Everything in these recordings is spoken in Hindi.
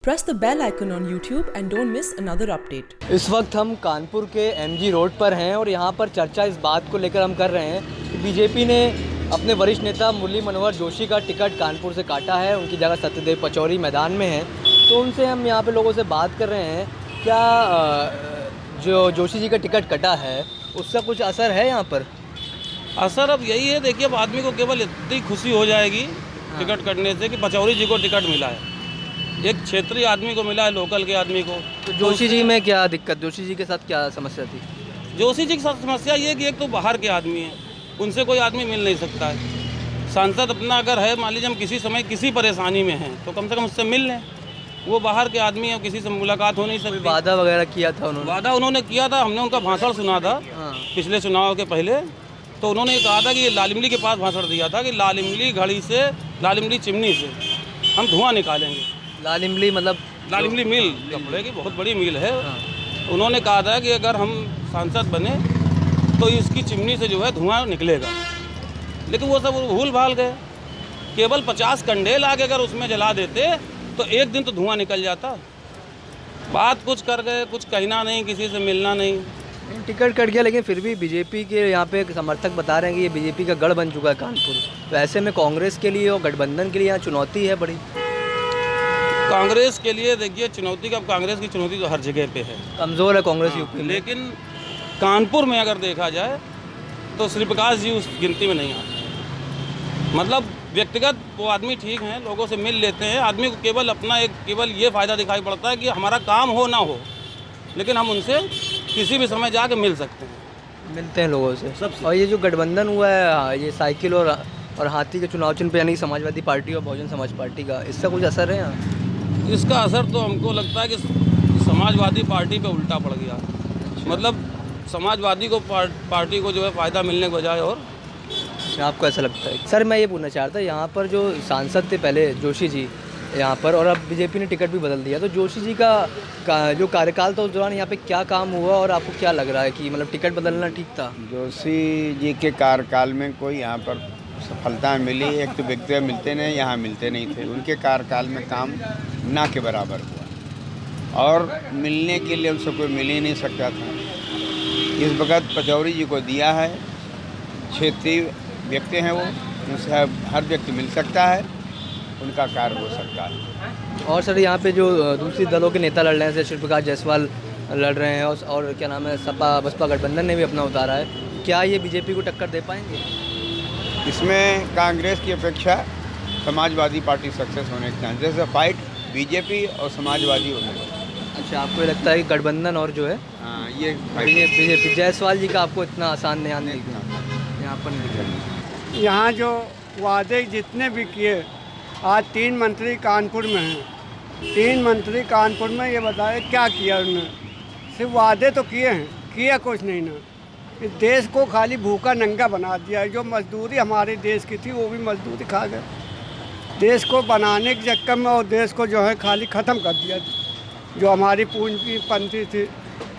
Press the bell icon on YouTube and don't miss another update. इस वक्त हम कानपुर के एमजी रोड पर हैं और यहाँ पर चर्चा इस बात को लेकर हम कर रहे हैं कि बीजेपी ने अपने वरिष्ठ नेता मुरली मनोहर जोशी का टिकट कानपुर से काटा है। उनकी जगह सत्यदेव पचौरी मैदान में है, तो उनसे हम यहाँ पे लोगों से बात कर रहे हैं। क्या जो जोशी जी का टिकट कटा है उसका कुछ असर है यहाँ पर? असर अब यही है, देखिए अब आदमी को केवल इतनी खुशी हो जाएगी टिकट कटने से कि पचौरी जी को टिकट मिला है, एक क्षेत्रीय आदमी को मिला है, लोकल के आदमी को। तो जोशी जी में क्या दिक्कत, जोशी जी के साथ क्या समस्या थी? जोशी जी के साथ समस्या ये कि एक तो बाहर के आदमी हैं, उनसे कोई आदमी मिल नहीं सकता है। सांसद अपना अगर है, मान लीजिए हम किसी समय किसी परेशानी में हैं तो कम से कम उससे मिल लें। वो बाहर के आदमी हैं, किसी से मुलाकात हो नहीं सकती। वादा वगैरह किया था उन्होंने? वादा उन्होंने किया था, हमने उनका भाषण सुना था पिछले चुनाव के पहले। तो उन्होंने कहा था कि ये लाल इमली के पास भाषण दिया था कि लाल इमली घड़ी से, लाल इमली चिमनी से हम धुआं निकालेंगे। लाल इमली मतलब लाल इमली मिल कपड़े की बहुत बड़ी मिल है। उन्होंने कहा था कि अगर हम सांसद बने तो इसकी चिमनी से जो है धुआं निकलेगा, लेकिन वो सब भूल भाल गए। केवल 50 कंडेल आके अगर उसमें जला देते तो एक दिन तो धुआं निकल जाता। बात कुछ कर गए, कुछ कहना नहीं, किसी से मिलना नहीं। टिकट कट गया, लेकिन फिर भी बीजेपी के यहाँ पे समर्थक बता रहे हैं कि ये बीजेपी का गढ़ बन चुका है कानपुर। तो ऐसे में कांग्रेस के लिए और गठबंधन के लिए यहाँ चुनौती है बड़ी। कांग्रेस के लिए देखिए चुनौती का, कांग्रेस की चुनौती तो हर जगह पे है, कमज़ोर है कांग्रेस यूपी में। लेकिन कानपुर में अगर देखा जाए तो श्री प्रकाश जी उस गिनती में नहीं आते। मतलब व्यक्तिगत वो आदमी ठीक हैं, लोगों से मिल लेते हैं। आदमी को केवल अपना केवल ये फ़ायदा दिखाई पड़ता है कि हमारा काम हो ना हो, लेकिन हम उनसे किसी भी समय जाके मिल सकते हैं, मिलते हैं लोगों से सब। और ये जो गठबंधन हुआ है, ये साइकिल और हाथी के चुनाव चिन्ह पे, यानी समाजवादी पार्टी और बहुजन समाज पार्टी का, इसका कुछ असर है यहाँ? इसका असर तो हमको लगता है कि समाजवादी पार्टी पे उल्टा पड़ गया। मतलब समाजवादी को पार्टी को जो है फ़ायदा मिलने के बजाय। और आपको ऐसा लगता है? सर मैं ये पूछना चाहता, यहाँ पर जो सांसद थे पहले जोशी जी यहाँ पर, और अब बीजेपी ने टिकट भी बदल दिया, तो जोशी जी का जो कार्यकाल था उस दौरान यहाँ पे क्या काम हुआ और आपको क्या लग रहा है कि मतलब टिकट बदलना ठीक था? जोशी जी के कार्यकाल में कोई यहाँ पर सफलता मिली, एक तो व्यक्ति मिलते नहीं, यहाँ मिलते नहीं थे। उनके कार्यकाल में काम ना के बराबर हुआ और मिलने के लिए उनसे कोई मिल ही नहीं सकता था। इस वक्त पचौरी जी को दिया है, क्षेत्रीय व्यक्ति हैं वो, उनसे हर व्यक्ति मिल सकता है, उनका कार्य हो सकता है। और सर यहाँ पे जो दूसरी दलों के नेता लड़ रहे हैं, जैसे श्री प्रकाश जायसवाल लड़ रहे हैं और क्या नाम है, सपा बसपा गठबंधन ने भी अपना उतारा है, क्या ये बीजेपी को टक्कर दे पाएंगे? इसमें कांग्रेस की अपेक्षा समाजवादी पार्टी सक्सेस होने के चांसेस है। फाइट बीजेपी और समाजवादी होने। अच्छा, आपको ये लगता है कि गठबंधन और जो है ये बीजेपी, जायसवाल जी का आपको इतना आसान नहीं आने यहाँ पर नहीं? यहाँ जो वादे जितने भी किए, आज 3 मंत्री कानपुर में हैं, 3 मंत्री कानपुर में, ये बताए क्या किया उन्होंने? सिर्फ वादे तो किए हैं, किया कुछ नहीं ना। इस देश को खाली भूखा नंगा बना दिया है। जो मजदूरी हमारे देश की थी वो भी मजदूरी खा गए। देश को बनाने के चक्कर में और देश को जो है खाली ख़त्म कर दिया। जो हमारी पूंजीपति थी,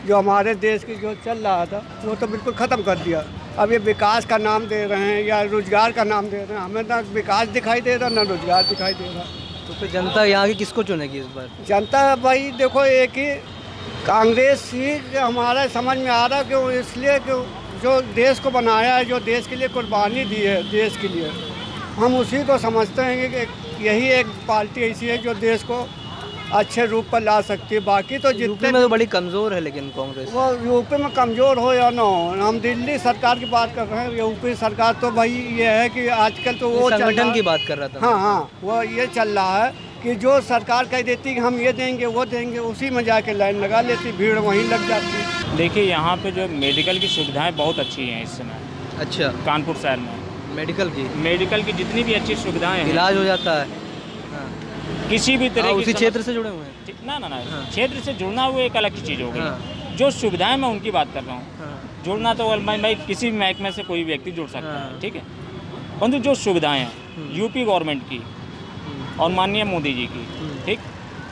जो हमारे देश की जो चल रहा था, वो तो बिल्कुल ख़त्म कर दिया। अब ये विकास का नाम दे रहे हैं या रोज़गार का नाम दे रहे हैं, हमें ना विकास दिखाई दे रहा ना रोज़गार दिखाई दे रहा। तो फिर जनता यहाँ की किसको चुनेगी इस बार? जनता भाई देखो, एक ही कांग्रेस ही हमारा समझ में आ रहा, क्यों? इसलिए कि जो देश को बनाया है, जो देश के लिए कुर्बानी दी है, देश के लिए, हम उसी को समझते हैं कि यही एक पार्टी ऐसी है जो देश को अच्छे रूप पर ला सकती है। बाकी तो जितने में तो बड़ी कमज़ोर है, लेकिन कांग्रेस वो यूपी में कमज़ोर हो या ना हो, हम दिल्ली सरकार की बात कर रहे हैं। यूपी सरकार तो भाई ये है कि आजकल तो वो संगठन की बात कर रहा था। हाँ, वो ये चल रहा है कि जो सरकार कह देती कि हम ये देंगे वो देंगे, उसी में जाके लाइन लगा लेती, भीड़ वहीं लग जाती। देखिए यहाँ पे जो मेडिकल की सुविधाएं बहुत अच्छी हैं इस समय। अच्छा, कानपुर शहर में मेडिकल की जितनी भी अच्छी सुविधाएं हैं, इलाज हो जाता है किसी भी तरह की। उसी क्षेत्र से जुड़े हुए हैं? ना, क्षेत्र से जुड़ना वो एक अलग की चीज़ हो गई। जो सुविधाएं मैं उनकी बात कर रहा हूँ। जुड़ना तो भाई किसी भी महकमे से कोई व्यक्ति जुड़ सकता है, ठीक है, परंतु जो सुविधाएं हैं यूपी गवर्नमेंट की और माननीय मोदी जी की, ठीक,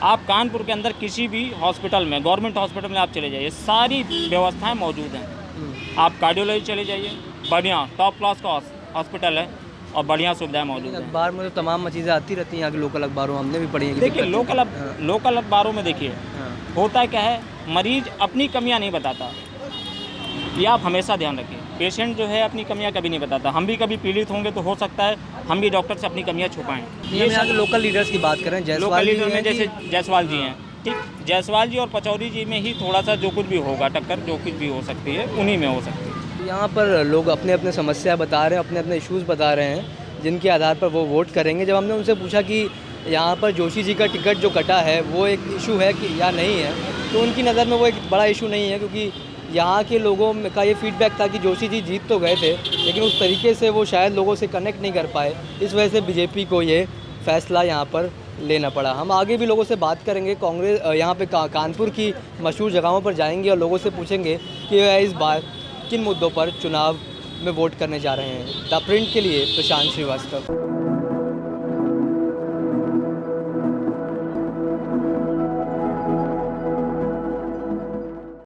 आप कानपुर के अंदर किसी भी हॉस्पिटल में, गवर्नमेंट हॉस्पिटल में आप चले जाइए, सारी व्यवस्थाएं मौजूद हैं। आप कार्डियोलॉजी चले जाइए, बढ़िया टॉप क्लास का हॉस्पिटल है, और बढ़िया सुविधाएं मौजूद हैं। अखबार में तो तमाम चीज़ें आती रहती हैं, यहाँ के लोकल अखबारों में हमने भी पढ़ी हैं। देखिए लोकल अखबारों में देखिए होता क्या है, मरीज अपनी कमियां नहीं बताता। ये आप हमेशा ध्यान रखिए, पेशेंट जो है अपनी कमियां कभी नहीं बताता। हम भी कभी पीड़ित होंगे तो हो सकता है हम भी डॉक्टर से अपनी कमियां छुपाएं। ये यहाँ के लोकल लीडर्स की बात करें, लोकल जायसवाल जी लीडर में हैं जैसे कि- जायसवाल जी हैं, ठीक, जायसवाल जी और पचौरी जी में ही थोड़ा सा जो कुछ भी होगा टक्कर, जो कुछ भी हो सकती है उन्हीं में हो सकती है। यहाँ पर लोग अपने अपने समस्या बता रहे हैं, अपने अपने इश्यूज़ बता रहे हैं, जिनके आधार पर वो वोट करेंगे। जब हमने उनसे पूछा कि यहाँ पर जोशी जी का टिकट जो कटा है वो एक इशू है कि या नहीं है, तो उनकी नज़र में वो एक बड़ा इशू नहीं है, क्योंकि यहाँ के लोगों का ये फीडबैक था कि जोशी जी जीत तो गए थे, लेकिन उस तरीके से वो शायद लोगों से कनेक्ट नहीं कर पाए। इस वजह से बीजेपी को ये फैसला यहाँ पर लेना पड़ा। हम आगे भी लोगों से बात करेंगे, कांग्रेस यहाँ पे कानपुर की मशहूर जगहों पर जाएंगे और लोगों से पूछेंगे कि वह इस बार किन मुद्दों पर चुनाव में वोट करने जा रहे हैं। द प्रिंट के लिए प्रशांत श्रीवास्तव।